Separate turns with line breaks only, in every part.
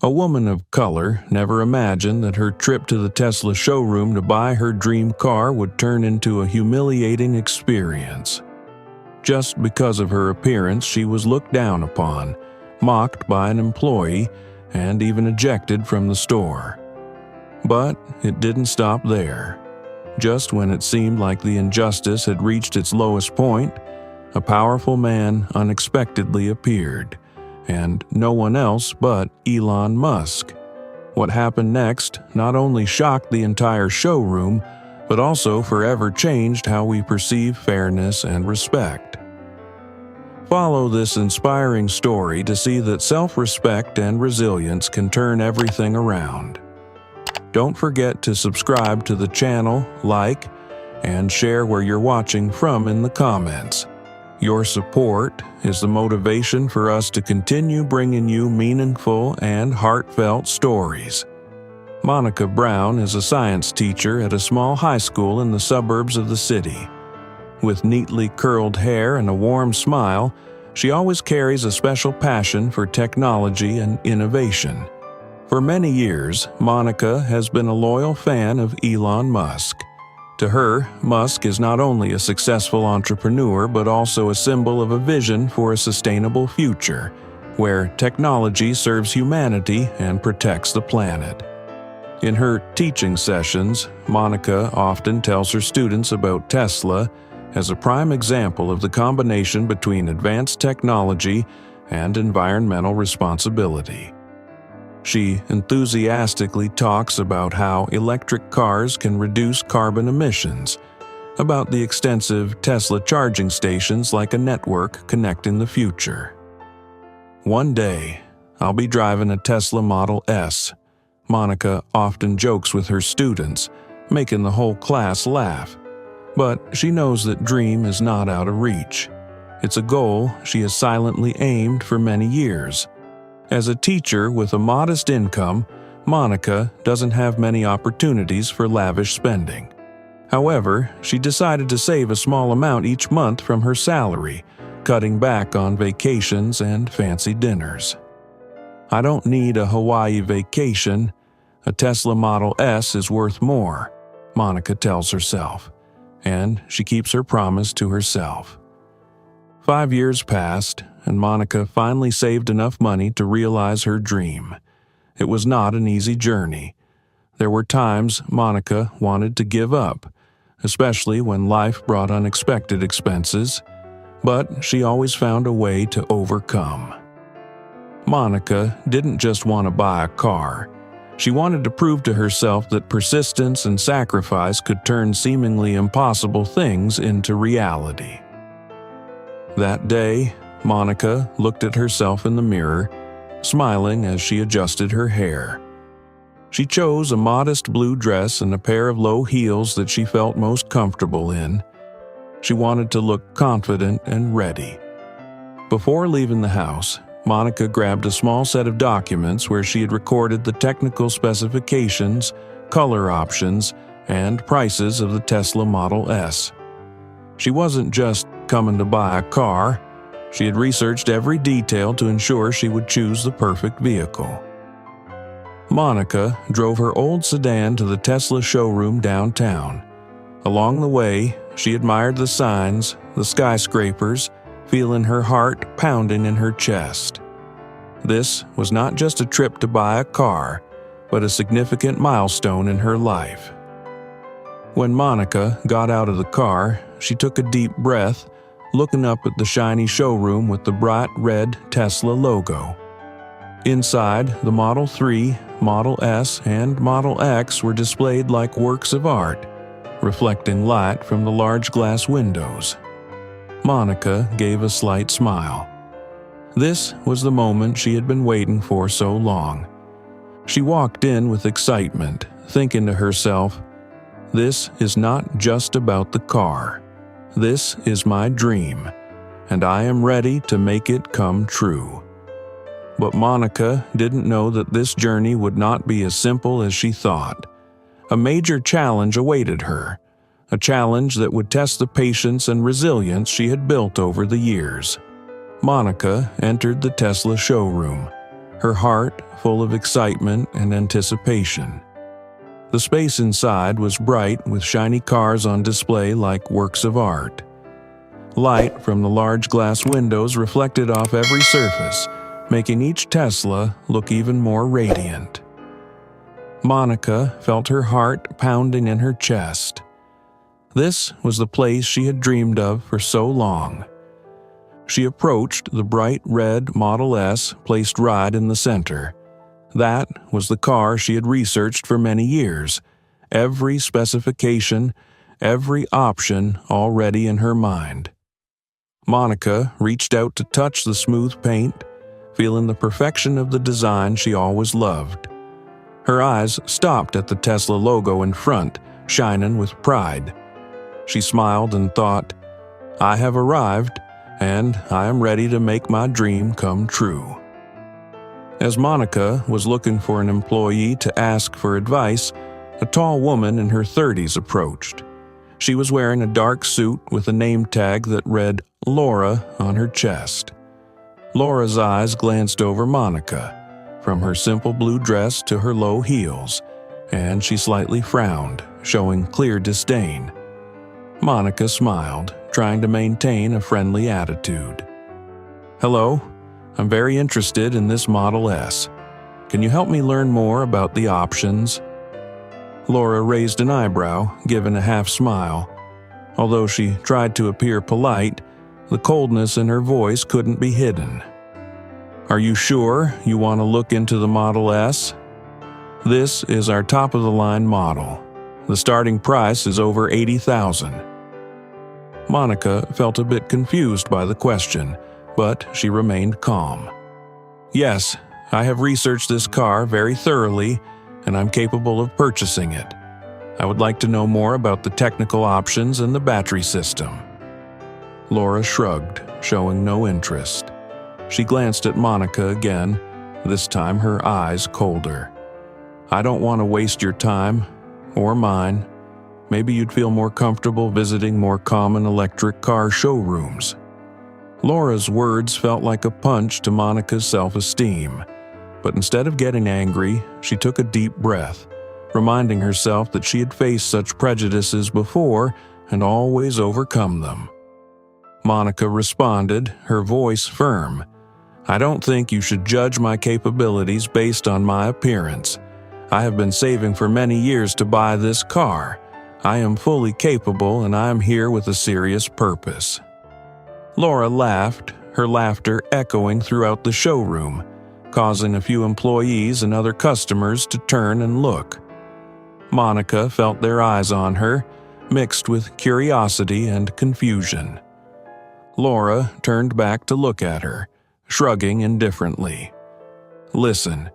A woman of color never imagined that her trip to the Tesla showroom to buy her dream car would turn into a humiliating experience. Just because of her appearance, she was looked down upon, mocked by an employee, and even ejected from the store. But it didn't stop there. Just when it seemed like the injustice had reached its lowest point, a powerful man unexpectedly appeared, and no one else but Elon Musk. What happened next not only shocked the entire showroom, but also forever changed how we perceive fairness and respect. Follow this inspiring story to see that self-respect and resilience can turn everything around. Don't forget to subscribe to the channel, like, and share where you're watching from in the comments. Your support is the motivation for us to continue bringing you meaningful and heartfelt stories. Monica Brown is a science teacher at a small high school in the suburbs of the city. With neatly curled hair and a warm smile, she always carries a special passion for technology and innovation. For many years, Monica has been a loyal fan of Elon Musk. To her, Musk is not only a successful entrepreneur but also a symbol of a vision for a sustainable future, where technology serves humanity and protects the planet. In her teaching sessions, Monica often tells her students about Tesla as a prime example of the combination between advanced technology and environmental responsibility. She enthusiastically talks about how electric cars can reduce carbon emissions, about the extensive Tesla charging stations like a network connecting the future. One day, I'll be driving a Tesla Model S. Monica often jokes with her students, making the whole class laugh. But she knows that dream is not out of reach. It's a goal she has silently aimed for many years. As a teacher with a modest income, Monica doesn't have many opportunities for lavish spending. However, she decided to save a small amount each month from her salary, cutting back on vacations and fancy dinners. I don't need a Hawaii vacation. A Tesla Model S is worth more, Monica tells herself, and she keeps her promise to herself. 5 years passed, and Monica finally saved enough money to realize her dream. It was not an easy journey. There were times Monica wanted to give up, especially when life brought unexpected expenses, but she always found a way to overcome. Monica didn't just want to buy a car. She wanted to prove to herself that persistence and sacrifice could turn seemingly impossible things into reality. That day, Monica looked at herself in the mirror, smiling as she adjusted her hair. She chose a modest blue dress and a pair of low heels that she felt most comfortable in. She wanted to look confident and ready. Before leaving the house, Monica grabbed a small set of documents where she had recorded the technical specifications, color options, and prices of the Tesla Model S. She wasn't just coming to buy a car. She had researched every detail to ensure she would choose the perfect vehicle. Monica drove her old sedan to the Tesla showroom downtown. Along the way, she admired the signs, the skyscrapers, feeling her heart pounding in her chest. This was not just a trip to buy a car, but a significant milestone in her life. When Monica got out of the car, she took a deep breath, looking up at the shiny showroom with the bright red Tesla logo. Inside, the Model 3, Model S, and Model X were displayed like works of art, reflecting light from the large glass windows. Monica gave a slight smile. This was the moment she had been waiting for so long. She walked in with excitement, thinking to herself, "This is not just about the car. This is my dream, and I am ready to make it come true." But Monica didn't know that this journey would not be as simple as she thought. A major challenge awaited her, a challenge that would test the patience and resilience she had built over the years. Monica entered the Tesla showroom. her heart full of excitement and anticipation. The space inside was bright with shiny cars on display like works of art. Light from the large glass windows reflected off every surface, making each Tesla look even more radiant. Monica felt her heart pounding in her chest. This was the place she had dreamed of for so long. She approached the bright red Model S placed right in the center. That was the car she had researched for many years, every specification, every option already in her mind. Monica reached out to touch the smooth paint, feeling the perfection of the design she always loved. Her eyes stopped at the Tesla logo in front, shining with pride. She smiled and thought, "I have arrived, and I am ready to make my dream come true." As Monica was looking for an employee to ask for advice, a tall woman in her 30s approached. She was wearing a dark suit with a name tag that read Laura on her chest. Laura's eyes glanced over Monica, from her simple blue dress to her low heels, and she slightly frowned, showing clear disdain. Monica smiled, trying to maintain a friendly attitude. "Hello, I'm very interested in this Model S. Can you help me learn more about the options?" Laura raised an eyebrow, giving a half smile. Although she tried to appear polite, the coldness in her voice couldn't be hidden. "Are you sure you want to look into the Model S? This is our top-of-the-line model. The starting price is over $80,000. Monica felt a bit confused by the question, but she remained calm. "Yes, I have researched this car very thoroughly, and I'm capable of purchasing it. I would like to know more about the technical options and the battery system." Laura shrugged, showing no interest. She glanced at Monica again, this time her eyes colder. "I don't want to waste your time, or mine. Maybe you'd feel more comfortable visiting more common electric car showrooms." Laura's words felt like a punch to Monica's self-esteem, but instead of getting angry, she took a deep breath, reminding herself that she had faced such prejudices before and always overcome them. Monica responded, her voice firm. "I don't think you should judge my capabilities based on my appearance. I have been saving for many years to buy this car. I am fully capable, and I am here with a serious purpose." Laura laughed, her laughter echoing throughout the showroom, causing a few employees and other customers to turn and look. Monica felt their eyes on her, mixed with curiosity and confusion. Laura turned back to look at her, shrugging indifferently. "Listen,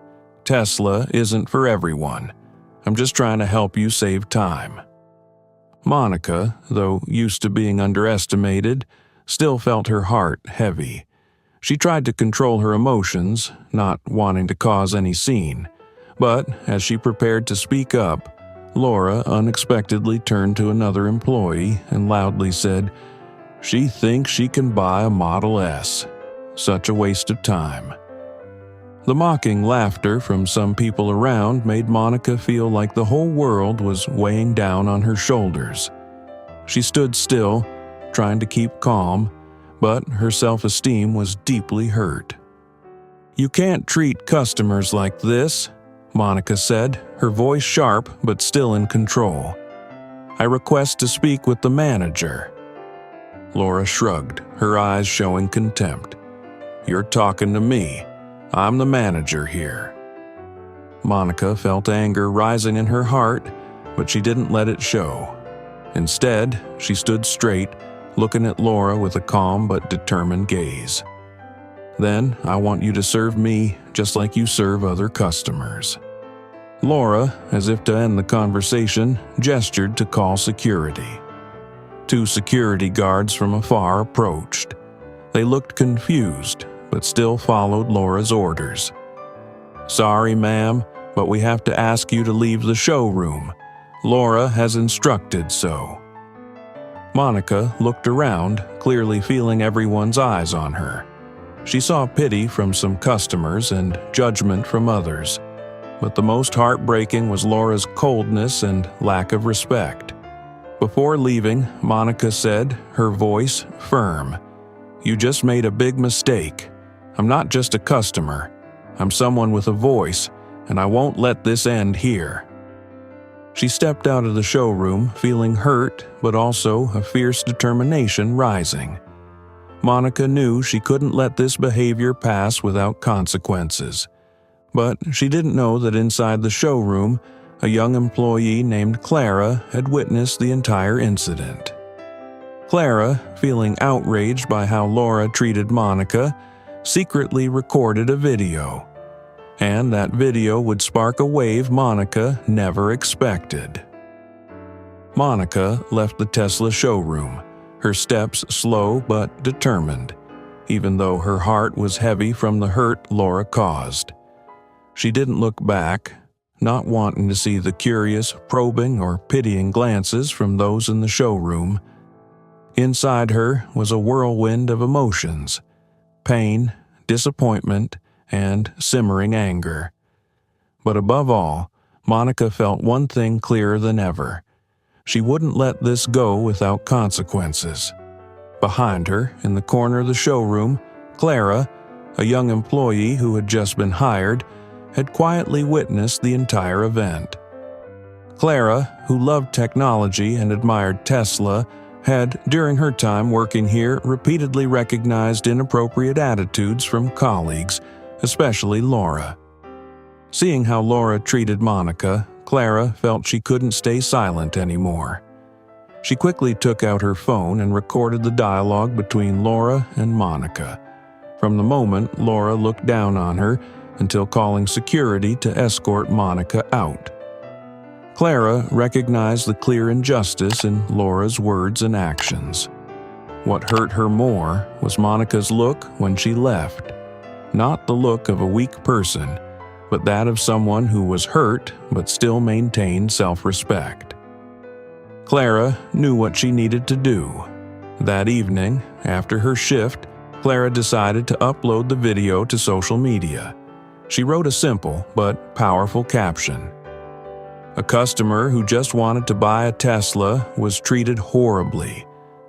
Tesla isn't for everyone. I'm just trying to help you save time." Monica, though used to being underestimated, still felt her heart heavy. She tried to control her emotions, not wanting to cause any scene, but as she prepared to speak up, Laura unexpectedly turned to another employee and loudly said, "She thinks she can buy a Model S. Such a waste of time." The mocking laughter from some people around made Monica feel like the whole world was weighing down on her shoulders. She stood still, trying to keep calm, but her self-esteem was deeply hurt. "You can't treat customers like this," Monica said, her voice sharp but still in control. "I request to speak with the manager." Laura shrugged, her eyes showing contempt. "You're talking to me. I'm the manager here." Monica felt anger rising in her heart, but she didn't let it show. Instead, she stood straight, looking at Laura with a calm but determined gaze. "Then I want you to serve me just like you serve other customers." Laura, as if to end the conversation, gestured to call security. 2 security guards from afar approached. They looked confused, but still followed Laura's orders. "Sorry, ma'am, but we have to ask you to leave the showroom. Laura has instructed so." Monica looked around, clearly feeling everyone's eyes on her. She saw pity from some customers and judgment from others, but the most heartbreaking was Laura's coldness and lack of respect. Before leaving, Monica said, her voice firm, "You just made a big mistake. I'm not just a customer. I'm someone with a voice, and I won't let this end here." She stepped out of the showroom feeling hurt, but also a fierce determination rising. Monica knew she couldn't let this behavior pass without consequences. But she didn't know that inside the showroom, a young employee named Clara had witnessed the entire incident. Clara, feeling outraged by how Laura treated Monica, secretly recorded a video. And that video would spark a wave Monica never expected. Monica left the Tesla showroom, her steps slow but determined, even though her heart was heavy from the hurt Laura caused. She didn't look back, not wanting to see the curious, probing, or pitying glances from those in the showroom. Inside her was a whirlwind of emotions: pain, disappointment, and simmering anger. But above all, Monica felt one thing clearer than ever. She wouldn't let this go without consequences. Behind her, in the corner of the showroom, Clara, a young employee who had just been hired, had quietly witnessed the entire event. Clara, who loved technology and admired Tesla, had, during her time working here, repeatedly recognized inappropriate attitudes from colleagues, especially Laura. Seeing how Laura treated Monica, Clara felt she couldn't stay silent anymore. She quickly took out her phone and recorded the dialogue between Laura and Monica, from the moment Laura looked down on her until calling security to escort Monica out. Clara recognized the clear injustice in Laura's words and actions. What hurt her more was Monica's look when she left. Not the look of a weak person, but that of someone who was hurt but still maintained self-respect. Clara knew what she needed to do. That evening, after her shift, Clara decided to upload the video to social media. She wrote a simple but powerful caption. "A customer who just wanted to buy a Tesla was treated horribly.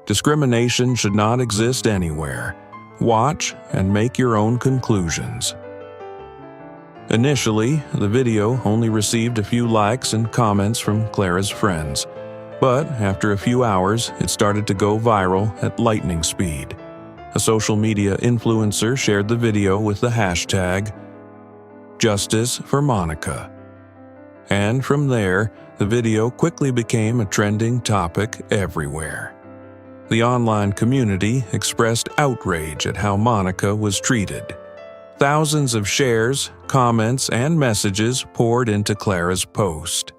Discrimination should not exist anywhere. Watch and make your own conclusions." Initially, the video only received a few likes and comments from Clara's friends, but after a few hours, it started to go viral at lightning speed. A social media influencer shared the video with the hashtag Justice for Monica. And from there, the video quickly became a trending topic everywhere. The online community expressed outrage at how Monica was treated. Thousands of shares, comments, and messages poured into Clara's post.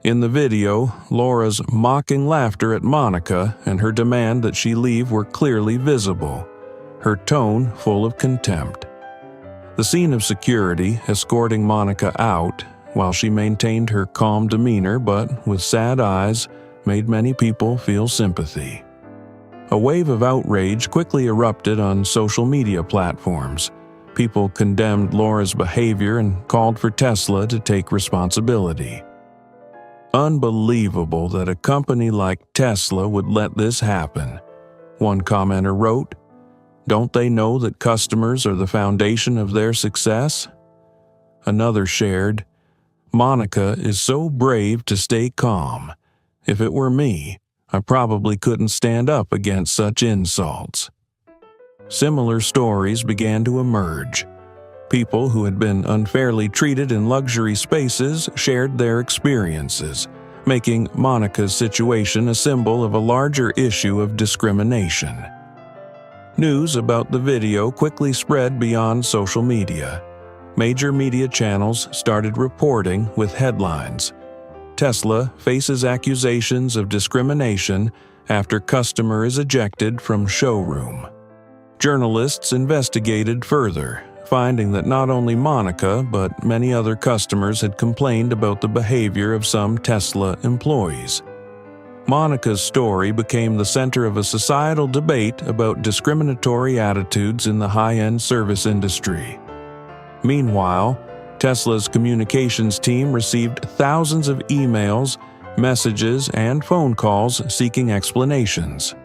In the video, Laura's mocking laughter at Monica and her demand that she leave were clearly visible, her tone full of contempt. The scene of security escorting Monica out, while she maintained her calm demeanor but with sad eyes, made many people feel sympathy. A wave of outrage quickly erupted on social media platforms. People condemned Laura's behavior and called for Tesla to take responsibility. Unbelievable that a company like Tesla would let this happen. One commenter wrote, "Don't they know that customers are the foundation of their success?" Another shared, "Monica is so brave to stay calm. If it were me, I probably couldn't stand up against such insults." Similar stories began to emerge. People who had been unfairly treated in luxury spaces shared their experiences, making Monica's situation a symbol of a larger issue of discrimination. News about the video quickly spread beyond social media. Major media channels started reporting with headlines, "Tesla faces accusations of discrimination after customer is ejected from showroom." Journalists investigated further, finding that not only Monica but many other customers had complained about the behavior of some Tesla employees. Monica's story became the center of a societal debate about discriminatory attitudes in the high-end service industry. Meanwhile, Tesla's communications team received thousands of emails, messages, and phone calls seeking explanations.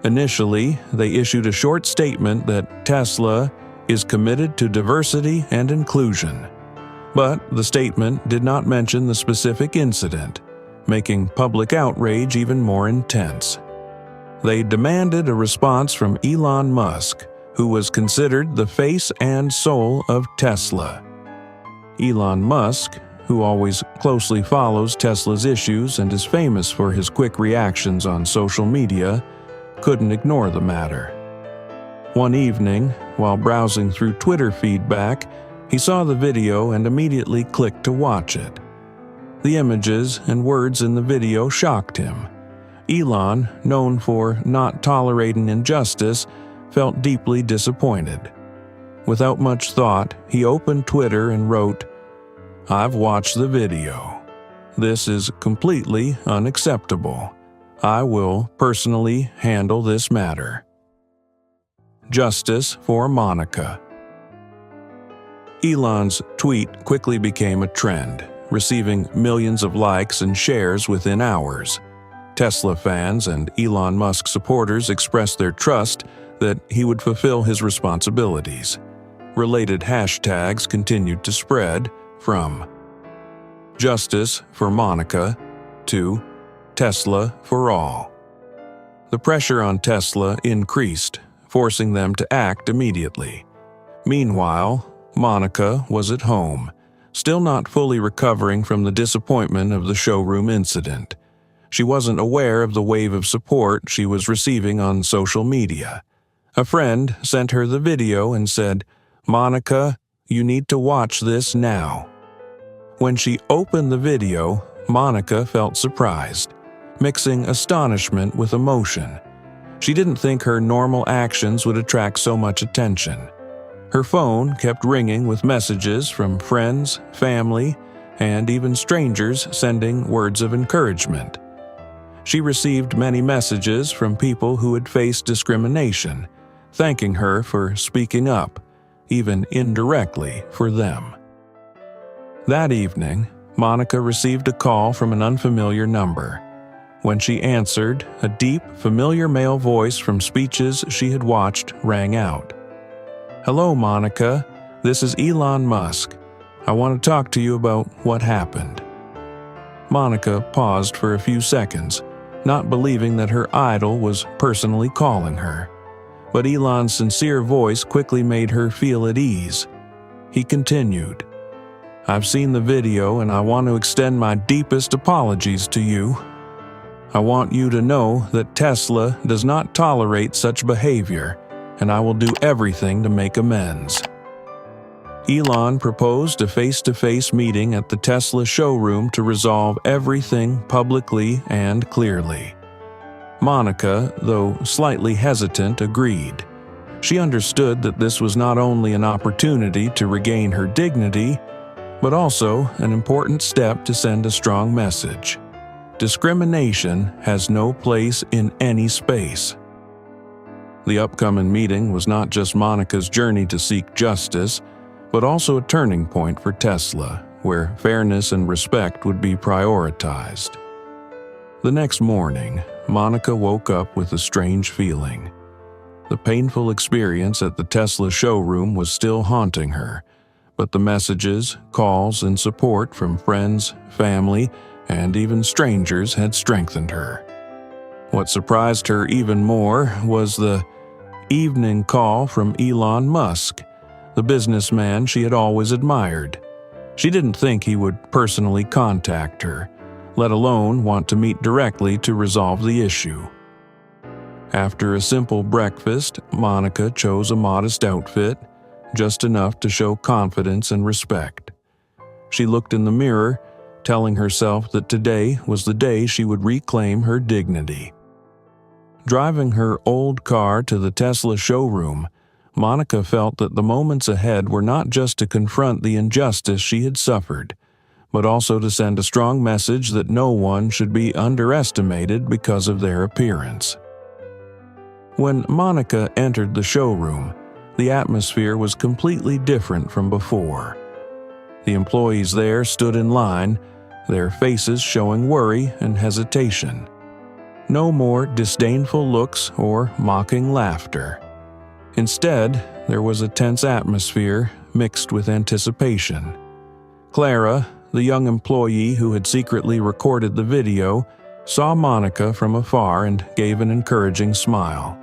Initially, they issued a short statement that Tesla is committed to diversity and inclusion. But the statement did not mention the specific incident, making public outrage even more intense. They demanded a response from Elon Musk, who was considered the face and soul of Tesla. Elon Musk, who always closely follows Tesla's issues and is famous for his quick reactions on social media, couldn't ignore the matter. One evening, while browsing through Twitter feedback, he saw the video and immediately clicked to watch it. The images and words in the video shocked him. Elon, known for not tolerating injustice, felt deeply disappointed. Without much thought, he opened Twitter and wrote, "I've watched the video. This is completely unacceptable. I will personally handle this matter. Justice for Monica." Elon's tweet quickly became a trend, receiving millions of likes and shares within hours. Tesla fans and Elon Musk supporters expressed their trust that he would fulfill his responsibilities. Related hashtags continued to spread, from "Justice for Monica" to "Tesla for all." The pressure on Tesla increased, forcing them to act immediately. Meanwhile, Monica was at home, still not fully recovering from the disappointment of the showroom incident. She wasn't aware of the wave of support she was receiving on social media. A friend sent her the video and said, "Monica, you need to watch this now." When she opened the video, Monica felt surprised, mixing astonishment with emotion. She didn't think her normal actions would attract so much attention. Her phone kept ringing with messages from friends, family, and even strangers sending words of encouragement. She received many messages from people who had faced discrimination, thanking her for speaking up, even indirectly for them. That evening, Monica received a call from an unfamiliar number. When she answered, a deep, familiar male voice from speeches she had watched rang out. "Hello, Monica. This is Elon Musk. I want to talk to you about what happened." Monica paused for a few seconds, not believing that her idol was personally calling her. But Elon's sincere voice quickly made her feel at ease. He continued, "I've seen the video and I want to extend my deepest apologies to you. I want you to know that Tesla does not tolerate such behavior, and I will do everything to make amends." Elon proposed a face-to-face meeting at the Tesla showroom to resolve everything publicly and clearly. Monica, though slightly hesitant, agreed. She understood that this was not only an opportunity to regain her dignity, but also an important step to send a strong message. Discrimination has no place in any space. The upcoming meeting was not just Monica's journey to seek justice, but also a turning point for Tesla, where fairness and respect would be prioritized. The next morning, Monica woke up with a strange feeling. The painful experience at the Tesla showroom was still haunting her, but the messages, calls, and support from friends, family, and even strangers had strengthened her. What surprised her even more was the evening call from Elon Musk, the businessman she had always admired. She didn't think he would personally contact her, let alone want to meet directly to resolve the issue. After a simple breakfast, Monica chose a modest outfit, just enough to show confidence and respect. She looked in the mirror, telling herself that today was the day she would reclaim her dignity. Driving her old car to the Tesla showroom, Monica felt that the moments ahead were not just to confront the injustice she had suffered, but also to send a strong message that no one should be underestimated because of their appearance. When Monica entered the showroom, the atmosphere was completely different from before. The employees there stood in line, their faces showing worry and hesitation. No more disdainful looks or mocking laughter. Instead, there was a tense atmosphere mixed with anticipation. Clara, the young employee who had secretly recorded the video, saw Monica from afar and gave an encouraging smile.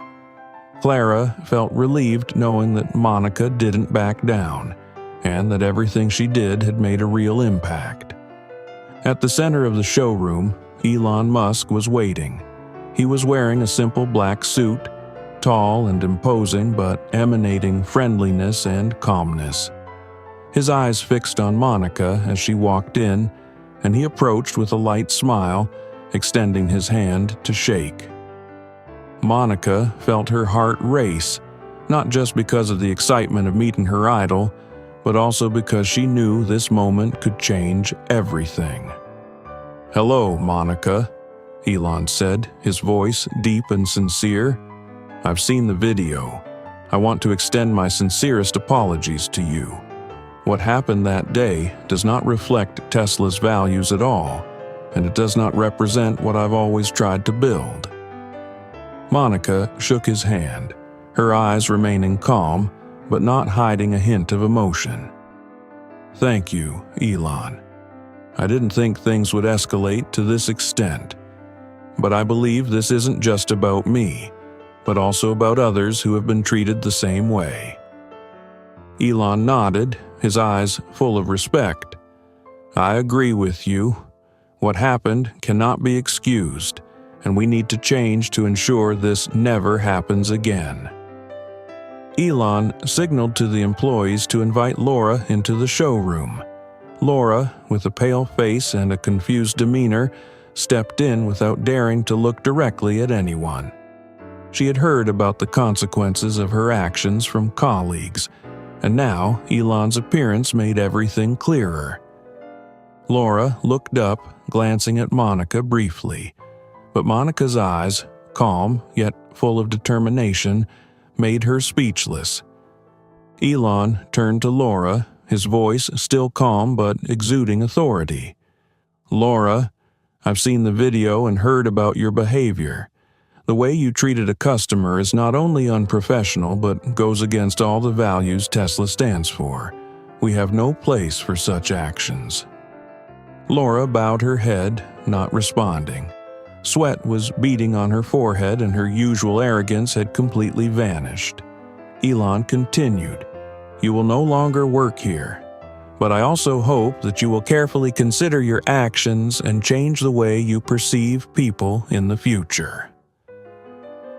Clara felt relieved knowing that Monica didn't back down, and that everything she did had made a real impact. At the center of the showroom, Elon Musk was waiting. He was wearing a simple black suit, tall and imposing but emanating friendliness and calmness. His eyes fixed on Monica as she walked in, and he approached with a light smile, extending his hand to shake. Monica felt her heart race, not just because of the excitement of meeting her idol, but also because she knew this moment could change everything. "Hello, Monica," Elon said, his voice deep and sincere. "I've seen the video. I want to extend my sincerest apologies to you. What happened that day does not reflect Tesla's values at all, and it does not represent what I've always tried to build." Monica shook his hand, her eyes remaining calm, but not hiding a hint of emotion. "Thank you, Elon. I didn't think things would escalate to this extent. But I believe this isn't just about me, but also about others who have been treated the same way." Elon nodded, his eyes full of respect. "I agree with you. What happened cannot be excused, and we need to change to ensure this never happens again." Elon signaled to the employees to invite Laura into the showroom. Laura, with a pale face and a confused demeanor, stepped in without daring to look directly at anyone. She had heard about the consequences of her actions from colleagues, and now Elon's appearance made everything clearer. Laura looked up, glancing at Monica briefly, but Monica's eyes, calm yet full of determination, made her speechless. Elon turned to Laura, his voice still calm but exuding authority. "Laura, I've seen the video and heard about your behavior. The way you treated a customer is not only unprofessional but goes against all the values Tesla stands for. We have no place for such actions." Laura bowed her head, not responding. Sweat was beading on her forehead and her usual arrogance had completely vanished. Elon continued, "You will no longer work here. But I also hope that you will carefully consider your actions and change the way you perceive people in the future."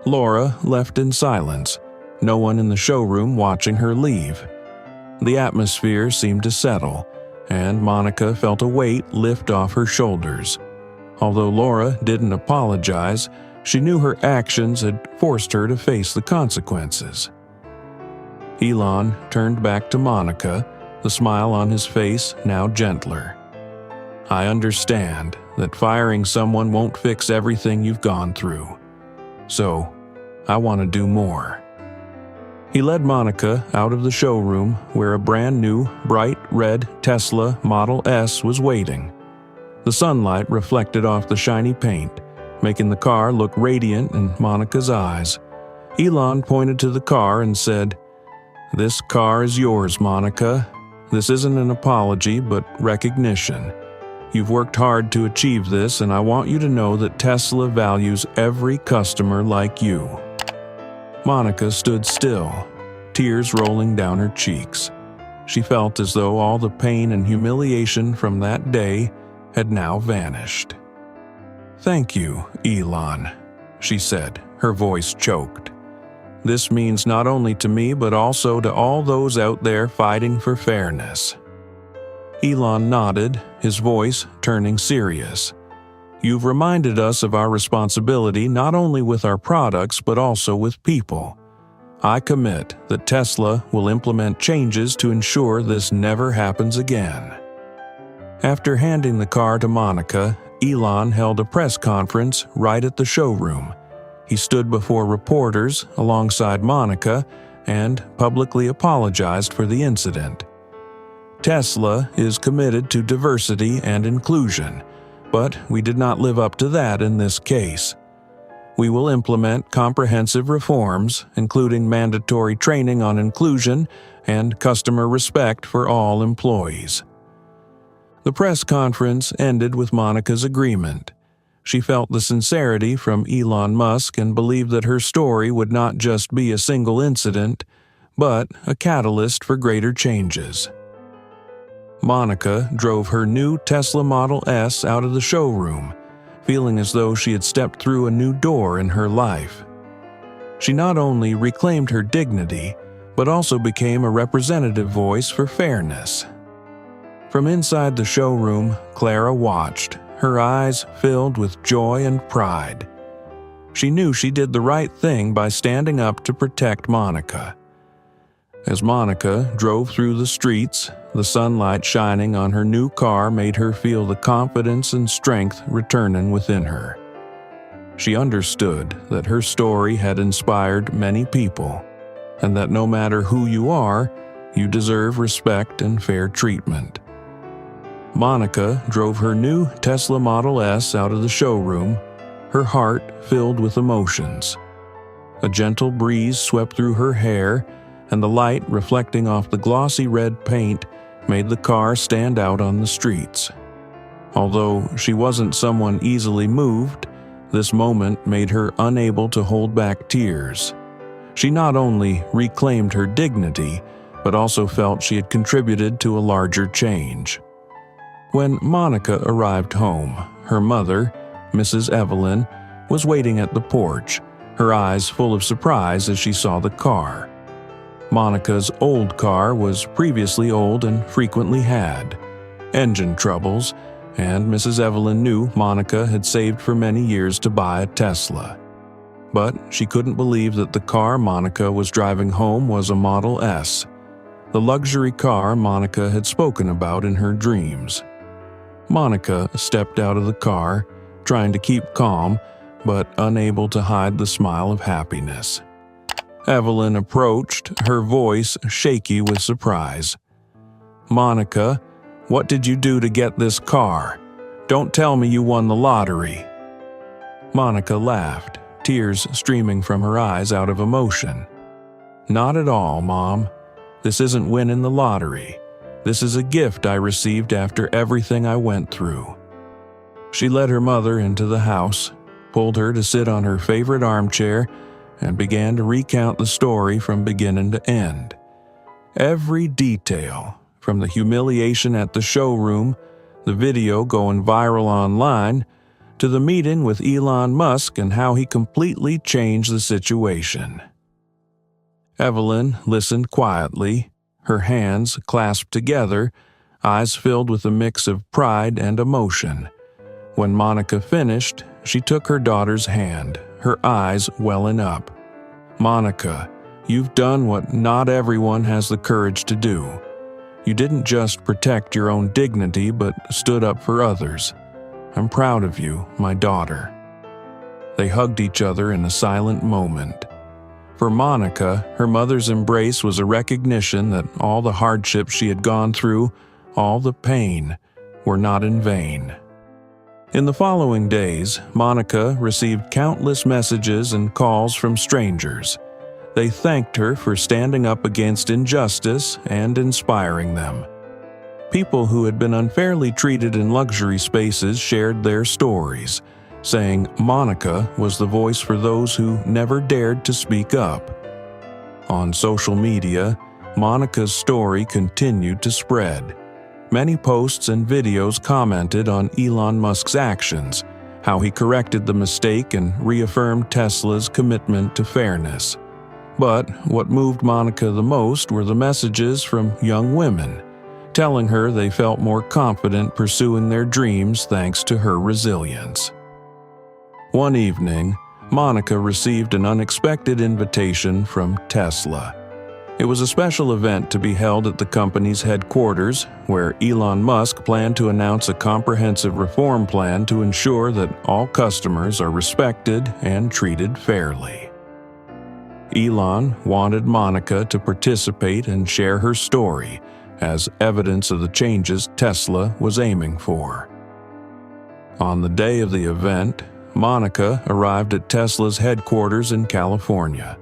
Laura left in silence, no one in the showroom watching her leave. The atmosphere seemed to settle, and Monica felt a weight lift off her shoulders. Although Laura didn't apologize, she knew her actions had forced her to face the consequences. Elon turned back to Monica, the smile on his face now gentler. "I understand that firing someone won't fix everything you've gone through. So, I want to do more." He led Monica out of the showroom where a brand new, bright red Tesla Model S was waiting. The sunlight reflected off the shiny paint, making the car look radiant in Monica's eyes. Elon pointed to the car and said, "This car is yours, Monica. This isn't an apology, but recognition. You've worked hard to achieve this, and I want you to know that Tesla values every customer like you." Monica stood still, tears rolling down her cheeks. She felt as though all the pain and humiliation from that day had now vanished. "Thank you, Elon," she said, her voice choked. "This means not only to me but also to all those out there fighting for fairness." Elon nodded, his voice turning serious. "You've reminded us of our responsibility not only with our products but also with people. I commit that Tesla will implement changes to ensure this never happens again." After handing the car to Monica, Elon held a press conference right at the showroom. He stood before reporters alongside Monica and publicly apologized for the incident. Tesla is committed to diversity and inclusion, but we did not live up to that in this case. We will implement comprehensive reforms, including mandatory training on inclusion and customer respect for all employees. The press conference ended with Monica's agreement. She felt the sincerity from Elon Musk and believed that her story would not just be a single incident, but a catalyst for greater changes. Monica drove her new Tesla Model S out of the showroom, feeling as though she had stepped through a new door in her life. She not only reclaimed her dignity, but also became a representative voice for fairness. From inside the showroom, Clara watched, her eyes filled with joy and pride. She knew she did the right thing by standing up to protect Monica. As Monica drove through the streets, the sunlight shining on her new car made her feel the confidence and strength returning within her. She understood that her story had inspired many people, and that no matter who you are, you deserve respect and fair treatment. Monica drove her new Tesla Model S out of the showroom, her heart filled with emotions. A gentle breeze swept through her hair, and the light reflecting off the glossy red paint made the car stand out on the streets. Although she wasn't someone easily moved, this moment made her unable to hold back tears. She not only reclaimed her dignity, but also felt she had contributed to a larger change. When Monica arrived home, her mother, Mrs. Evelyn, was waiting at the porch, her eyes full of surprise as she saw the car. Monica's old car was previously old and frequently had engine troubles, and Mrs. Evelyn knew Monica had saved for many years to buy a Tesla. But she couldn't believe that the car Monica was driving home was a Model S, the luxury car Monica had spoken about in her dreams. Monica stepped out of the car, trying to keep calm, but unable to hide the smile of happiness. Evelyn approached, her voice shaky with surprise. "Monica, what did you do to get this car? Don't tell me you won the lottery." Monica laughed, tears streaming from her eyes out of emotion. "Not at all, Mom. This isn't winning the lottery. This is a gift I received after everything I went through." She led her mother into the house, pulled her to sit on her favorite armchair, and began to recount the story from beginning to end. Every detail, from the humiliation at the showroom, the video going viral online, to the meeting with Elon Musk and how he completely changed the situation. Evelyn listened quietly, her hands clasped together, eyes filled with a mix of pride and emotion. When Monica finished, she took her daughter's hand, her eyes welling up. "Monica, you've done what not everyone has the courage to do. You didn't just protect your own dignity, but stood up for others. I'm proud of you, my daughter." They hugged each other in a silent moment. For Monica, her mother's embrace was a recognition that all the hardships she had gone through, all the pain, were not in vain. In the following days, Monica received countless messages and calls from strangers. They thanked her for standing up against injustice and inspiring them. People who had been unfairly treated in luxury spaces shared their stories, saying Monica was the voice for those who never dared to speak up. On social media, Monica's story continued to spread. Many posts and videos commented on Elon Musk's actions, how he corrected the mistake and reaffirmed Tesla's commitment to fairness. But what moved Monica the most were the messages from young women, telling her they felt more confident pursuing their dreams thanks to her resilience. One evening, Monica received an unexpected invitation from Tesla. It was a special event to be held at the company's headquarters, where Elon Musk planned to announce a comprehensive reform plan to ensure that all customers are respected and treated fairly. Elon wanted Monica to participate and share her story as evidence of the changes Tesla was aiming for. On the day of the event, Monica arrived at Tesla's headquarters in California.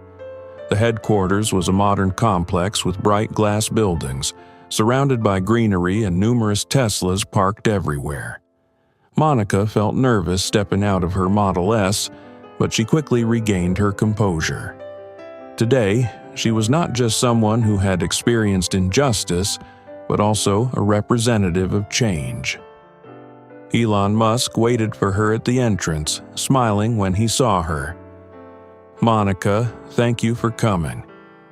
The headquarters was a modern complex with bright glass buildings, surrounded by greenery and numerous Teslas parked everywhere. Monica felt nervous stepping out of her Model S, but she quickly regained her composure. Today, she was not just someone who had experienced injustice, but also a representative of change. Elon Musk waited for her at the entrance, smiling when he saw her. "Monica, thank you for coming.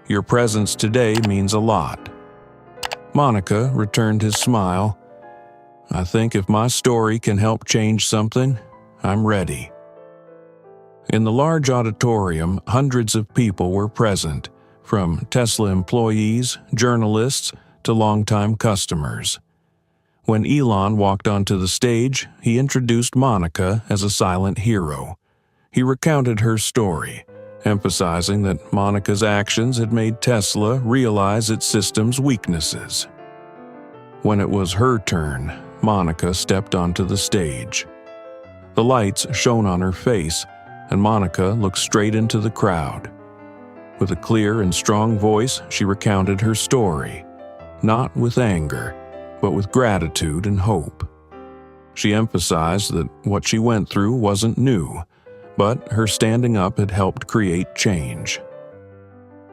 Your presence today means a lot." Monica returned his smile. "I think if my story can help change something, I'm ready." In the large auditorium, hundreds of people were present, from Tesla employees, journalists, to longtime customers. When Elon walked onto the stage, he introduced Monica as a silent hero. He recounted her story, emphasizing that Monica's actions had made Tesla realize its system's weaknesses. When it was her turn, Monica stepped onto the stage. The lights shone on her face, and Monica looked straight into the crowd. With a clear and strong voice, she recounted her story, not with anger, but with gratitude and hope. She emphasized that what she went through wasn't new, but her standing up had helped create change.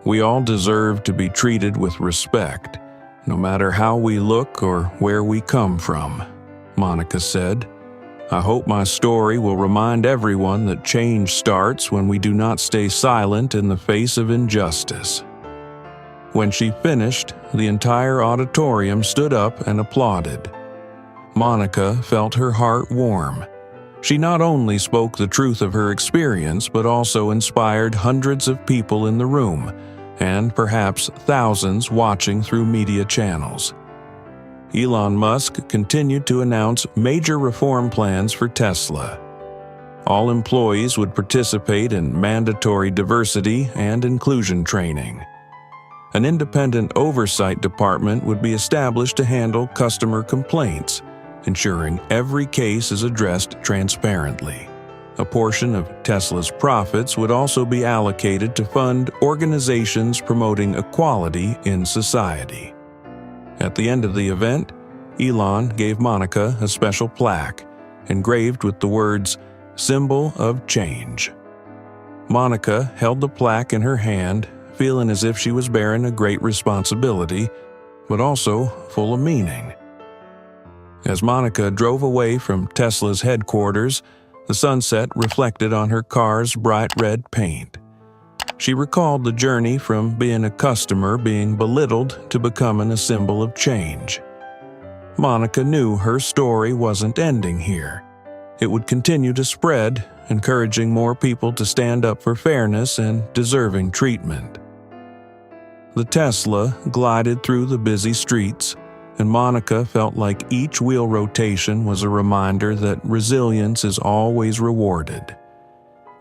"We all deserve to be treated with respect, no matter how we look or where we come from," Monica said. "I hope my story will remind everyone that change starts when we do not stay silent in the face of injustice." When she finished, the entire auditorium stood up and applauded. Monica felt her heart warm. She not only spoke the truth of her experience, but also inspired hundreds of people in the room, and perhaps thousands watching through media channels. Elon Musk continued to announce major reform plans for Tesla. All employees would participate in mandatory diversity and inclusion training. An independent oversight department would be established to handle customer complaints, ensuring every case is addressed transparently. A portion of Tesla's profits would also be allocated to fund organizations promoting equality in society. At the end of the event, Elon gave Monica a special plaque, engraved with the words, "Symbol of Change." Monica held the plaque in her hand, feeling as if she was bearing a great responsibility, but also full of meaning. As Monica drove away from Tesla's headquarters, the sunset reflected on her car's bright red paint. She recalled the journey from being a customer being belittled to becoming a symbol of change. Monica knew her story wasn't ending here. It would continue to spread, encouraging more people to stand up for fairness and deserving treatment. The Tesla glided through the busy streets, and Monica felt like each wheel rotation was a reminder that resilience is always rewarded.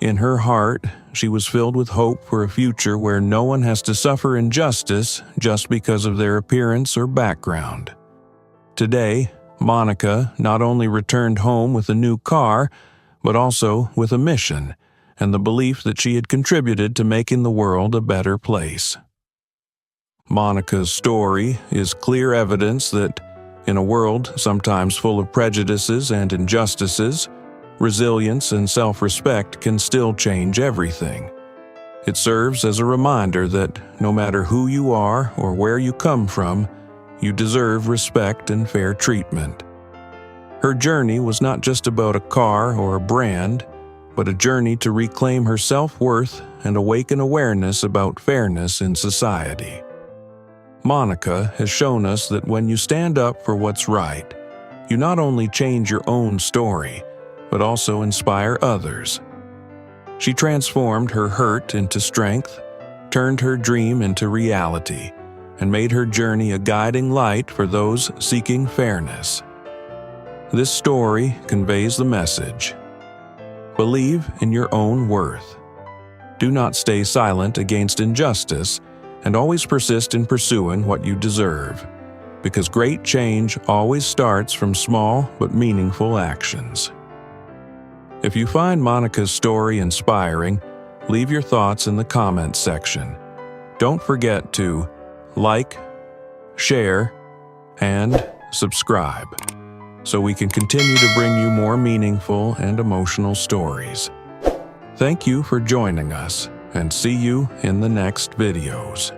In her heart, she was filled with hope for a future where no one has to suffer injustice just because of their appearance or background. Today, Monica not only returned home with a new car, but also with a mission and the belief that she had contributed to making the world a better place. Monica's story is clear evidence that, in a world sometimes full of prejudices and injustices, resilience and self-respect can still change everything. It serves as a reminder that no matter who you are or where you come from, you deserve respect and fair treatment. Her journey was not just about a car or a brand, but a journey to reclaim her self-worth and awaken awareness about fairness in society. Monica has shown us that when you stand up for what's right, you not only change your own story, but also inspire others. She transformed her hurt into strength, turned her dream into reality and made her journey a guiding light for those seeking fairness. This story conveys the message: believe in your own worth. Do not stay silent against injustice, and always persist in pursuing what you deserve, because great change always starts from small but meaningful actions. If you find Monica's story inspiring, leave your thoughts in the comments section. Don't forget to like, share, and subscribe, so we can continue to bring you more meaningful and emotional stories. Thank you for joining us, and see you in the next videos.